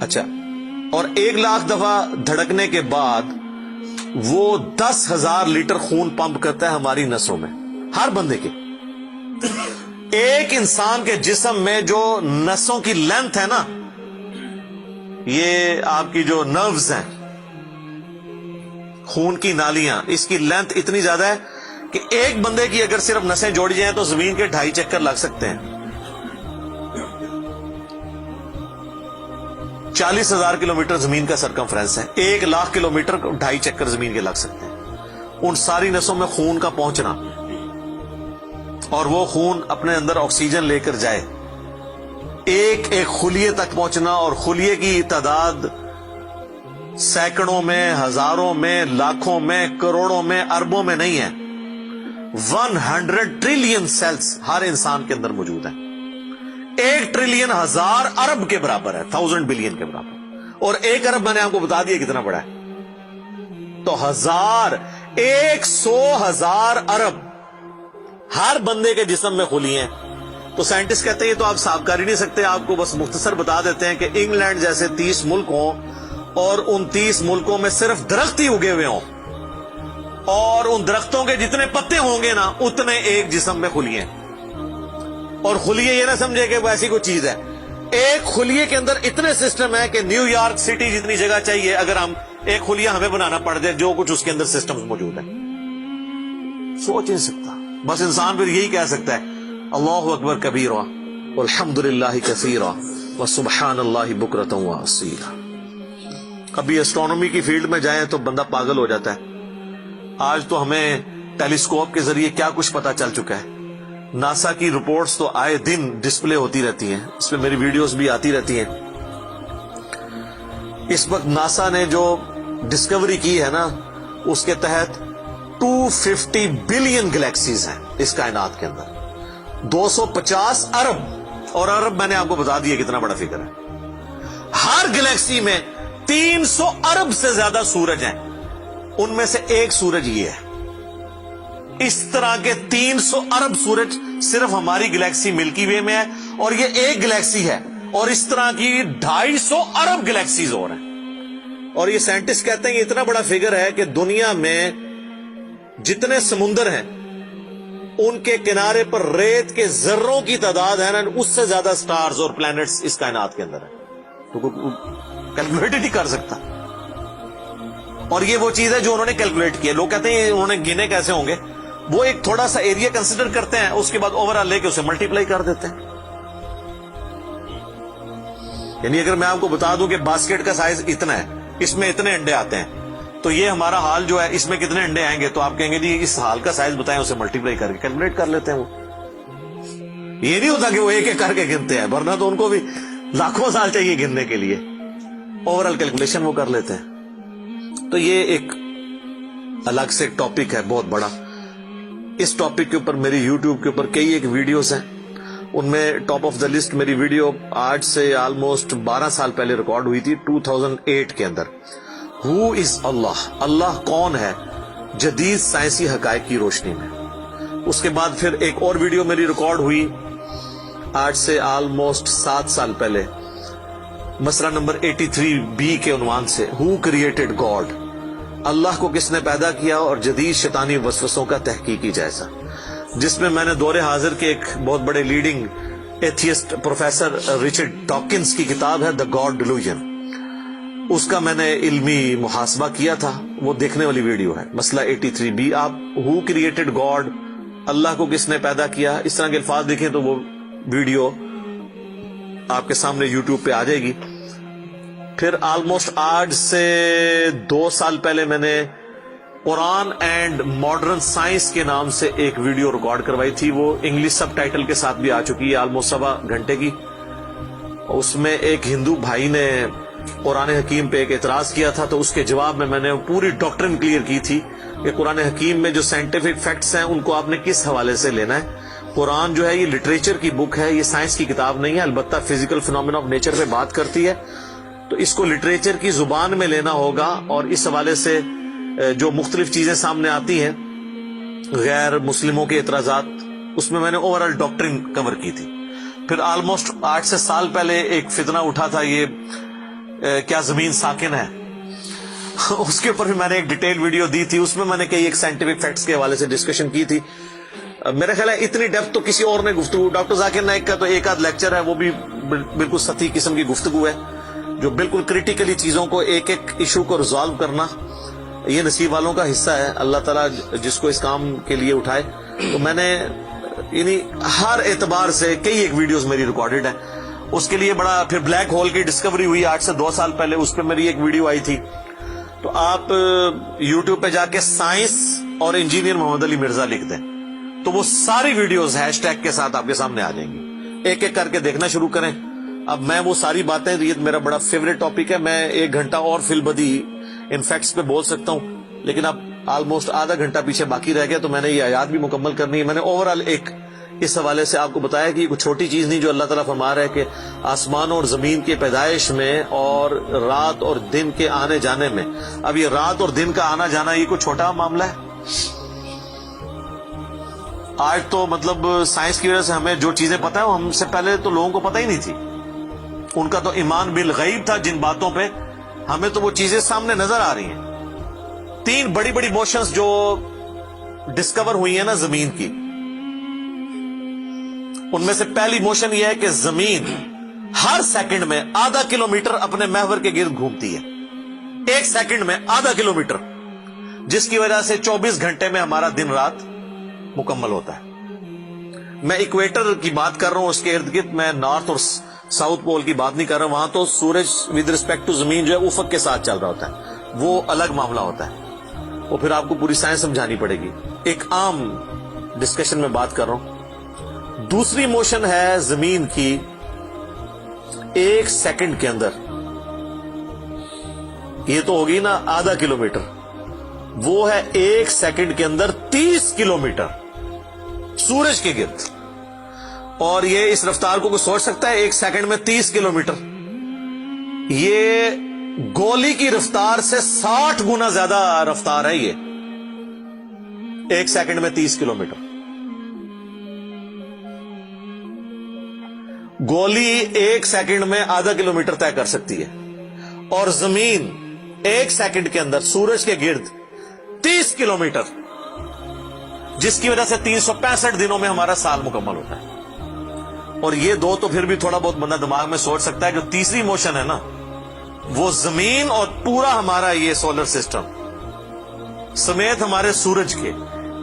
اچھا، اور 1,00,000 دفعہ دھڑکنے کے بعد وہ 10,000 لیٹر خون پمپ کرتا ہے ہماری نسوں میں، ہر بندے کے. ایک انسان کے جسم میں جو نسوں کی لینتھ ہے نا، یہ آپ کی جو نروز ہیں، خون کی نالیاں، اس کی لینتھ اتنی زیادہ ہے کہ ایک بندے کی اگر صرف نسیں جوڑی جائیں تو زمین کے 2.5 چکر لگ سکتے ہیں. 40,000 کلومیٹر زمین کا سرکمفرنس ہے، 1,00,000 کلومیٹر 2.5 چکر زمین کے لگ سکتے ہیں. ان ساری نسوں میں خون کا پہنچنا اور وہ خون اپنے اندر آکسیجن لے کر جائے، ایک ایک خلیے تک پہنچنا، اور خلیے کی تعداد سینکڑوں میں، ہزاروں میں، لاکھوں میں، کروڑوں میں، اربوں میں نہیں ہے. 100 ٹریلین سیلز ہر انسان کے اندر موجود ہیں. 1 ٹریلین 1000 ارب کے برابر ہے، 1000 بلین کے برابر. اور 1 ارب میں نے آپ کو بتا دیا کتنا بڑا ہے. تو 100,000 ارب ہر بندے کے جسم میں خلیے ہیں. تو سائنٹسٹ کہتے ہیں یہ تو آپ صاف کر ہی نہیں سکتے، آپ کو بس مختصر بتا دیتے ہیں کہ انگلینڈ جیسے 30 ملک ہوں اور ان 30 ملکوں میں صرف درخت ہی اگے ہوئے ہوں، اور ان درختوں کے جتنے پتے ہوں گے نا اتنے ایک جسم میں خلیے. اور خلیے یہ نہ سمجھے کہ وہ ایسی کوئی چیز ہے، ایک خلیے کے اندر اتنے سسٹم ہے کہ نیو یارک سٹی جتنی جگہ چاہیے اگر ہم ایک خلیہ ہمیں بنانا پڑ جائے، جو کچھ اس کے اندر سسٹم موجود ہے سوچ نہیں سکتا. بس انسان پھر یہی کہہ سکتا ہے اللہ اکبر کبیرہ والحمد للہ کثیرہ وسبحان اللہ بکرۃ واصیلا. ابھی اسٹرانومی کی فیلڈ میں جائیں تو بندہ پاگل ہو جاتا ہے. آج تو ہمیں ٹیلیسکوپ کے ذریعے کیا کچھ پتا چل چکا ہے. ناسا کی رپورٹس تو آئے دن ڈسپلے ہوتی رہتی ہیں، اس میں میری ویڈیوز بھی آتی رہتی ہیں. اس وقت ناسا نے جو ڈسکوری کی ہے نا، اس کے تحت 250 بلین گلیکسیز ہیں اس کائنات کے اندر، 250 ارب. اور ارب میں نے آپ کو بتا دیا کتنا بڑا فگر ہے. ہر گلیکسی میں 300 ارب سے زیادہ سورج ہیں، ان میں سے ایک سورج یہ ہے. اس طرح کے 300 ارب سورج صرف ہماری گلیکسی ملکی وے میں ہے، اور یہ ایک گلیکسی ہے، اور اس طرح کی 250 ارب گلیکسیز اور ہیں. اور یہ سائنٹسٹ کہتے ہیں یہ اتنا بڑا فگر ہے کہ دنیا میں جتنے سمندر ہیں ان کے کنارے پر ریت کے ذروں کی تعداد ہے نا، اس سے زیادہ سٹارز اور پلانٹس اس کائنات کے اندر ہے. تو کیلکولیٹ ہی نہیں کر سکتا. اور یہ وہ چیز ہے جو انہوں نے کیلکولیٹ کی ہے. لوگ کہتے ہیں انہوں نے گنے کیسے ہوں گے، وہ ایک تھوڑا سا ایریا کنسیڈر کرتے ہیں، اس کے بعد اوور آل لے کے اسے ملٹیپلائی کر دیتے ہیں. یعنی اگر میں آپ کو بتا دوں کہ باسکٹ کا سائز اتنا ہے، اس میں اتنے انڈے آتے ہیں، تو یہ ہمارا حال جو ہے اس میں کتنے انڈے آئیں گے، تو آپ کہیں گے جی اس حال کا سائز بتائیں، اسے ملٹیپلائی کر کے کیلکولیٹ کر لیتے ہیں. وہ یہ نہیں ہوتا کہ وہ ایک ایک کر کے گنتے ہیں، ورنہ تو ان کو بھی لاکھوں سال چاہیے گننے کے لیے. اوور آل کیلکولیشن وہ کر لیتے ہیں. تو یہ ایک الگ سے ٹاپک ہے بہت بڑا. اس ٹاپک کے اوپر میری یوٹیوب کے اوپر کئی ایک ویڈیوز ہیں، ان میں ٹاپ آف دا لسٹ میری ویڈیو آج سے آلموسٹ 12 سال پہلے ریکارڈ ہوئی تھی 2008 کے اندر. ہو از اللہ، اللہ کون ہے جدید سائنسی حقائق کی روشنی میں. اس کے بعد پھر ایک اور ویڈیو میری ریکارڈ ہوئی آج سے آلموسٹ 7 سال پہلے، مسئلہ نمبر 83B کے عنوان سے ہو کریٹڈ گاڈ، اللہ کو کس نے پیدا کیا اور جدید شیطانی وسوسوں کا تحقیقی جائزہ، جس میں میں نے دور حاضر کے ایک بہت بڑے leading atheist professor Richard Dawkins کی کتاب ہے دا گاڈ ڈیلوژن، اس کا میں نے علمی محاسبہ کیا تھا. وہ دیکھنے والی ویڈیو ہے مسئلہ 83B. آپ ہو کریٹڈ گاڈ، اللہ کو کس نے پیدا کیا، اس طرح کے الفاظ دیکھیں تو وہ ویڈیو آپ کے سامنے یوٹیوب پہ آ جائے گی. پھر آلموسٹ آج سے 2 سال پہلے میں نے قرآن اینڈ ماڈرن سائنس کے نام سے ایک ویڈیو ریکارڈ کروائی تھی، وہ انگلش سب ٹائٹل کے ساتھ بھی آ چکی ہے، آلموسٹ 1.25 گھنٹے کی. اس میں ایک ہندو بھائی نے قرآن حکیم پہ ایک اعتراض کیا تھا، تو اس کے جواب میں نے پوری ڈاکٹرن کلیئر کی تھی کہ قرآن حکیم میں جو سائنٹیفک فیکٹس ہیں ان کو آپ نے کس حوالے سے لینا ہے. قرآن جو ہے یہ لٹریچر کی بک ہے، یہ سائنس کی کتاب نہیں ہے، البتہ فزیکل فینومینا آف نیچر پہ بات کرتی ہے، تو اس کو لٹریچر کی زبان میں لینا ہوگا. اور اس حوالے سے جو مختلف چیزیں سامنے آتی ہیں، غیر مسلموں کے اعتراضات، اس میں نے اوور آل ڈاکٹرن کور کی تھی. پھر آلموسٹ 8 سے سال پہلے ایک فتنہ اٹھا تھا، یہ کیا زمین ساکن ہے، اس کے اوپر بھی میں نے ایک ڈیٹیل ویڈیو دی تھی. اس میں میں نے کئی ایک سائنٹیفک فیکٹس کے حوالے سے ڈسکشن کی تھی. میرا خیال ہے اتنی ڈیپتھ تو کسی اور نے گفتگو، ڈاکٹر ذاکر نائک کا تو ایک آدھ لیکچر ہے، وہ بھی بالکل سطحی قسم کی گفتگو ہے، جو بالکل کریٹیکلی چیزوں کو ایک ایک ایشو کو ریزالو کرنا یہ نصیب والوں کا حصہ ہے. اللہ تعالیٰ جس کو اس کام کے لیے اٹھائے. تو میں نے یعنی ہر اعتبار سے کئی ایک ویڈیوز میری ریکارڈڈ ہے. اس کے لیے بڑا پھر بلیک ہول کی ڈسکوری ہوئی 8 سے 2 سال پہلے، اس پہ میری ایک ویڈیو آئی تھی. تو آپ یوٹیوب پہ جا کے سائنس اور انجینئر محمد علی مرزا لکھ دیں تو وہ ساری ویڈیوز ہیش ٹیگ کے ساتھ آپ کے سامنے آ جائیں گی. ایک ایک کر کے دیکھنا شروع کریں. اب میں وہ ساری باتیں، یہ میرا بڑا فیوریٹ ٹاپک ہے، میں 1 گھنٹہ اور فی البدی ان فیکٹس پہ بول سکتا ہوں، لیکن اب آلموسٹ آدھا گھنٹہ پیچھے باقی رہ گیا، تو میں نے یہ آیات بھی مکمل کرنی ہے. میں نے اوورآل ایک اس حوالے سے آپ کو بتایا کہ یہ کوئی چھوٹی چیز نہیں جو اللہ تعالیٰ فرما رہا ہے کہ آسمانوں اور زمین کی پیدائش میں اور رات اور دن کے آنے جانے میں. اب یہ رات اور دن کا آنا جانا یہ کوئی چھوٹا معاملہ ہے؟ آج تو مطلب سائنس کی وجہ سے ہمیں جو چیزیں پتہ ہیں وہ ہم سے پہلے تو لوگوں کو پتہ ہی نہیں تھی. ان کا تو ایمان بالغیب تھا جن باتوں پہ، ہمیں تو وہ چیزیں سامنے نظر آ رہی ہیں. 3 بڑی بڑی موشنز جو ڈسکور ہوئی ہیں نا زمین کی، ان میں سے پہلی موشن یہ ہے کہ زمین ہر سیکنڈ میں ½ کلومیٹر اپنے محور کے گرد گھومتی ہے. 1 سیکنڈ میں ½ کلومیٹر، جس کی وجہ سے 24 گھنٹے میں ہمارا دن رات مکمل ہوتا ہے. میں ایکویٹر کی بات کر رہا ہوں، اس کے ارد گرد، میں نارتھ اور ساؤتھ پول کی بات نہیں کر رہا ہوں. وہاں تو سورج ود ریسپیکٹ ٹو زمین جو ہے افق کے ساتھ چل رہا ہوتا ہے، وہ الگ معاملہ ہوتا ہے. وہ پھر آپ کو پوری سائنس سمجھانی پڑے گی. ایک عام ڈسکشن میں بات کر رہا ہوں. دوسری موشن ہے زمین کی 1 سیکنڈ کے اندر، یہ تو ہوگی نا ½ کلومیٹر، وہ ہے 1 سیکنڈ کے اندر 30 کلومیٹر سورج کے گرد. اور یہ اس رفتار کو کوئی سوچ سکتا ہے؟ 1 سیکنڈ میں 30 کلومیٹر، یہ گولی کی رفتار سے 60 گنا زیادہ رفتار ہے. یہ 1 سیکنڈ میں 30 کلومیٹر. گولی 1 سیکنڈ میں ½ کلومیٹر طے کر سکتی ہے، اور زمین 1 سیکنڈ کے اندر سورج کے گرد 30 کلومیٹر، جس کی وجہ سے 365 دنوں میں ہمارا سال مکمل ہوتا ہے. اور یہ دو تو پھر بھی تھوڑا بہت بندہ دماغ میں سوچ سکتا ہے. جو تیسری موشن ہے نا، وہ زمین اور پورا ہمارا یہ سولر سسٹم سمیت ہمارے سورج کے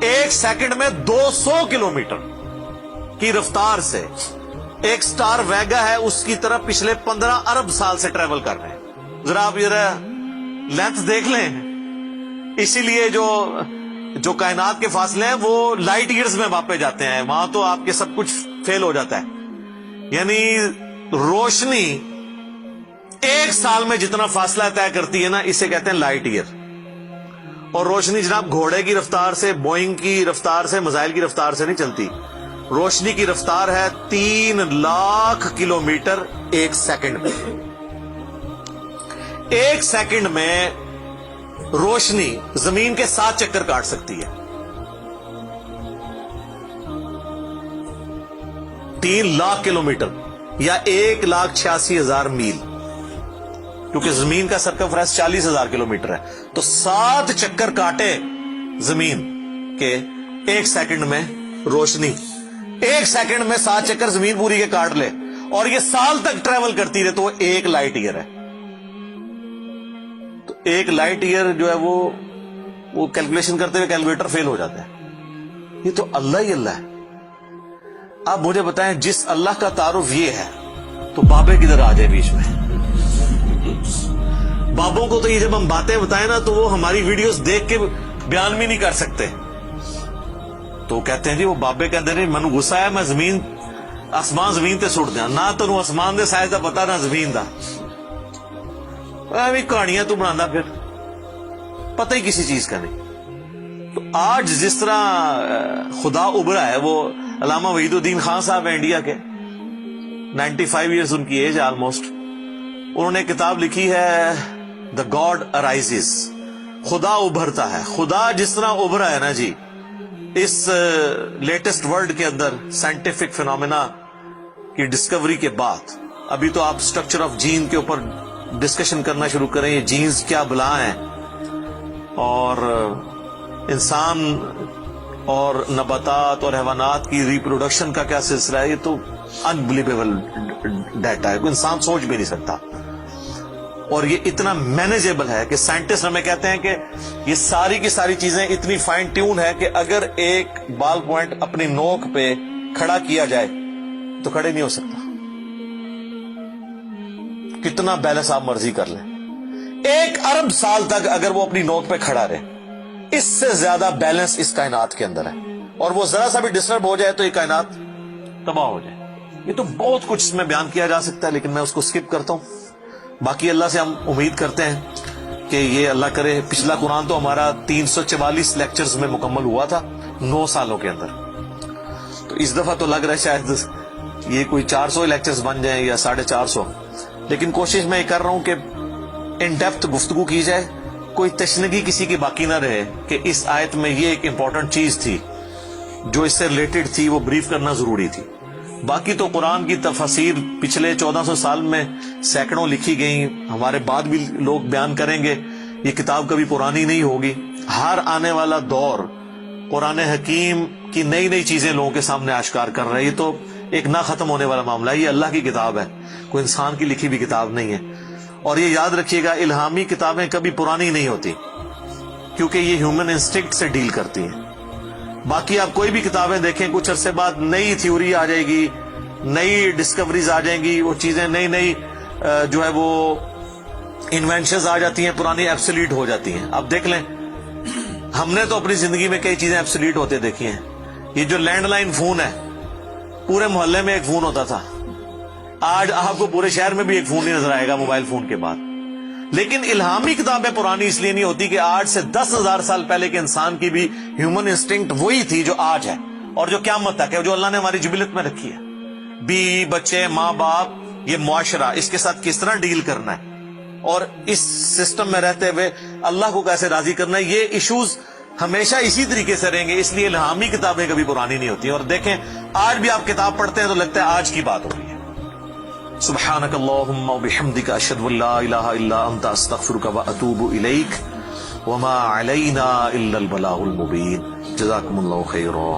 1 سیکنڈ میں 200 کلومیٹر کی رفتار سے ایک سٹار ویگا ہے اس کی طرف پچھلے 15 ارب سال سے ٹریول کر رہے ہیں. ذرا آپ یہ لینتھ دیکھ لیں. اسی لیے جو کائنات کے فاصلے ہیں وہ لائٹ ایئرز میں ماپے جاتے ہیں. وہاں تو آپ کے سب کچھ فیل ہو جاتا ہے. یعنی روشنی 1 سال میں جتنا فاصلہ طے کرتی ہے نا، اسے کہتے ہیں لائٹ ایئر. اور روشنی جناب گھوڑے کی رفتار سے، بوئنگ کی رفتار سے، میزائل کی رفتار سے نہیں چلتی. روشنی کی رفتار ہے 3 لاکھ کلومیٹر 1 سیکنڈ میں. 1 سیکنڈ میں روشنی زمین کے 7 چکر کاٹ سکتی ہے. 3 لاکھ کلومیٹر یا 1,86,000 میل، کیونکہ زمین کا سرکمفرنس 40,000 کلومیٹر ہے. تو 7 چکر کاٹے زمین کے 1 سیکنڈ میں روشنی، 1 سیکنڈ میں 7 چکر زمین پوری کے کاٹ لے، اور یہ سال تک ٹریول کرتی رہے، تو وہ 1 لائٹ ایئر ہے. تو 1 لائٹ ایئر جو ہے وہ کیلکولیشن کرتے ہوئے کیلکولیٹر فیل ہو جاتا ہے. یہ تو اللہ ہی اللہ ہے. آپ مجھے بتائیں، جس اللہ کا تعارف یہ ہے تو بابے کدھر آ جائے بیچ میں؟ بابوں کو تو یہ جب ہم باتیں بتائیں نا تو وہ ہماری ویڈیوز دیکھ کے بیان بھی نہیں کر سکتے. تو کہتے ہیں جی وہ بابے کہتے ہیں منو غصہ ہے، میں آسمان زمین تے سٹ دیا. نہ تنو آسمان دے سائز دا پتا نہ زمین دا، کہانیاں تو بنا پھر پتہ ہی کسی چیز کا نہیں. تو آج جس طرح خدا ابھرا ہے، وہ علامہ وحید الدین خان صاحب ہیں انڈیا کے، 95 ایئرز ان کی ایج آلموسٹ. انہوں نے کتاب لکھی ہے دا گاڈ ارائزز، خدا ابھرتا ہے. خدا جس طرح ابھرا ہے نا جی اس لیٹسٹ ورلڈ کے اندر سائنٹیفک فینومینا کی ڈسکوری کے بعد، ابھی تو آپ سٹرکچر آف جین کے اوپر ڈسکشن کرنا شروع کریں یہ جینز کیا بلا ہیں اور انسان اور نباتات اور حیوانات کی ریپروڈکشن کا کیا سلسلہ ہے، یہ تو انبلیویبل ڈیٹا ہے، کوئی انسان سوچ بھی نہیں سکتا. اور یہ اتنا مینیجیبل ہے کہ سائنٹسٹ ہمیں کہتے ہیں کہ یہ ساری کی ساری چیزیں اتنی فائن ٹیون ہے کہ اگر ایک بال پوائنٹ اپنی نوک پہ کھڑا کیا جائے تو کھڑے نہیں ہو سکتا. کتنا بیلنس آپ مرضی کر لیں، 1 ارب سال تک اگر وہ اپنی نوک پہ کھڑا رہے، اس سے زیادہ بیلنس اس کائنات کے اندر ہے، اور وہ ذرا سا بھی ڈسٹرب ہو جائے تو یہ کائنات تباہ ہو جائے. یہ تو بہت کچھ اس میں بیان کیا جا سکتا ہے لیکن میں اس کو سکپ کرتا ہوں. باقی اللہ سے ہم امید کرتے ہیں کہ یہ اللہ کرے. پچھلا قرآن تو ہمارا 344 لیکچرز میں مکمل ہوا تھا 9 سالوں کے اندر، تو اس دفعہ تو لگ رہا ہے شاید یہ کوئی 400 لیکچرز بن جائیں یا 450. لیکن کوشش میں یہ کر رہا ہوں کہ ان ڈیپتھ گفتگو کی جائے، کوئی تشنگی کسی کی باقی نہ رہے کہ اس آیت میں یہ ایک امپورٹنٹ چیز تھی جو اس سے ریلیٹڈ تھی، وہ بریف کرنا ضروری تھی. باقی تو قرآن کی تفاسیر پچھلے 1400 سال میں سینکڑوں لکھی گئیں، ہمارے بعد بھی لوگ بیان کریں گے. یہ کتاب کبھی پرانی نہیں ہوگی. ہر آنے والا دور قرآن حکیم کی نئی نئی چیزیں لوگوں کے سامنے آشکار کر رہے ہیں. یہ تو ایک نہ ختم ہونے والا معاملہ ہے. یہ اللہ کی کتاب ہے، کوئی انسان کی لکھی بھی کتاب نہیں ہے. اور یہ یاد رکھیے گا، الہامی کتابیں کبھی پرانی نہیں ہوتی کیونکہ یہ ہیومن انسٹنکٹ سے ڈیل کرتی ہیں. باقی آپ کوئی بھی کتابیں دیکھیں، کچھ عرصے بعد نئی تھیوری آ جائے گی، نئی ڈسکوریز آ جائیں گی، وہ چیزیں نئی نئی جو ہے وہ انوینشنز آ جاتی ہیں، پرانی ایبسلیٹ ہو جاتی ہیں. اب دیکھ لیں، ہم نے تو اپنی زندگی میں کئی چیزیں ایبسلیٹ ہوتے دیکھی ہیں. یہ جو لینڈ لائن فون ہے، پورے محلے میں ایک فون ہوتا تھا، آج آپ کو پورے شہر میں بھی ایک فون ہی نظر آئے گا موبائل فون کے بعد. لیکن الہامی کتابیں پرانی اس لیے نہیں ہوتی کہ آج سے 10,000 سال پہلے کے انسان کی بھی ہیومن انسٹنکٹ وہی تھی جو آج ہے اور جو قیامت تک ہے، جو اللہ نے ہماری جبلت میں رکھی ہے. بیوی بچے، ماں باپ، یہ معاشرہ، اس کے ساتھ کس طرح ڈیل کرنا ہے اور اس سسٹم میں رہتے ہوئے اللہ کو کیسے راضی کرنا ہے، یہ ایشوز ہمیشہ اسی طریقے سے رہیں گے. اس لیے الہامی کتابیں کبھی پرانی نہیں ہوتی. اور دیکھیں، آج بھی آپ کتاب پڑھتے ہیں تو لگتا ہے آج کی بات ہو رہی ہے. سبحانک اللہم وبحمدک، اشہد ان لا الہ الا انت، استغفرک واتوب الیک، وما علینا الا البلاغ المبین. جزاکم اللہ خیرا.